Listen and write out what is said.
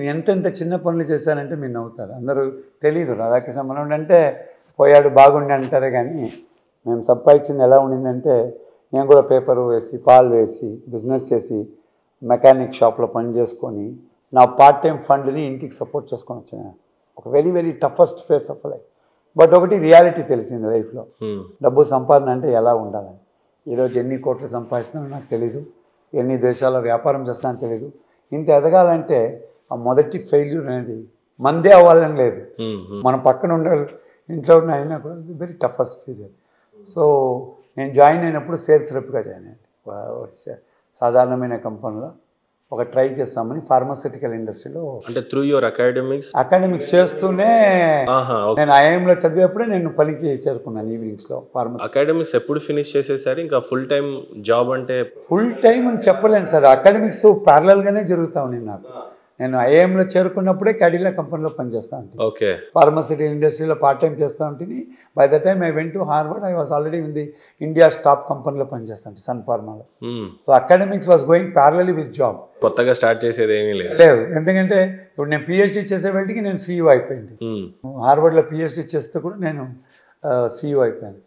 నేను ఎంతెంత చిన్న పనులు చేశానంటే మీరు నవ్వుతారు. అందరూ తెలీదు రాధాకృష్ణ మనోడు అంటే పోయాడు బాగుండి అంటారే కానీ మేము సంపాదించింది ఎలా ఉండిందంటే నేను కూడా పేపర్ వేసి పాలు వేసి బిజినెస్ చేసి మెకానిక్ షాప్లో పని చేసుకొని నా పార్ట్ టైం ఫండ్ని ఇంటికి సపోర్ట్ చేసుకొని వచ్చాను. ఒక very very toughest face of life. But ఒకటి రియాలిటీ తెలిసింది లైఫ్లో, డబ్బు సంపాదన అంటే ఎలా ఉండాలని. ఈరోజు ఎన్ని కోట్లు సంపాదిస్తానో నాకు తెలీదు, ఎన్ని దేశాల్లో వ్యాపారం చేస్తానో తెలీదు. ఇంత ఎదగాలంటే ఆ మొదటి ఫెయిల్యూర్ అనేది మందే అవ్వాలని లేదు, మన పక్కన ఉండే ఇంట్లో ఉన్న అయినా కూడా వెరీ టఫెస్ట్ పీరియడ్. సో నేను జాయిన్ అయినప్పుడు సేల్స్ రెప్గా జాయిన్ అయ్యాను. సాధారణమైన కంపెనీలో ఒక ట్రై చేస్తామని ఫార్మాస్యూటికల్ ఇండస్ట్రీలో. అంటే త్రూ యువర్ అకాడమిక్స్ చేస్తూనే నేను ఐఐఎంలో చదివేప్పుడే నేను పనికి చేరుకున్నాను ఈవినింగ్స్లో. అకాడమిక్స్ ఎప్పుడు ఫినిష్ చేసేసారు? ఇంకా ఫుల్ టైం జాబ్ అంటే ఫుల్ టైం అని చెప్పలేను సార్, అకాడమిక్స్ ప్యారలల్గానే జరుగుతూ ఉంది నాకు. నేను ఐఐఎంలో చేరుకున్నప్పుడే క్యాడిలా కంపెనీలో పనిచేస్తూ ఉంటాను. ఓకే, ఫార్మాసిటికల్ ఇండస్ట్రీలో పార్ట్ టైం చేస్తూ ఉంటుంది. By the time I went to Harvard, I was already in the India's top కంపెనీలో పనిచేస్తాను సన్ ఫార్మాలో. So academics was going parallelly with job. కొత్తగా స్టార్ట్ చేసేది ఏమీ లేదు, ఎందుకంటే ఇప్పుడు నేను పిహెచ్డీ చేసే వాళ్ళకి నేను సీఈఓ అయిపోయింది. హార్వర్డ్లో పిహెచ్డీ చేస్తే కూడా నేను సీఈఓ అయిపోయాను.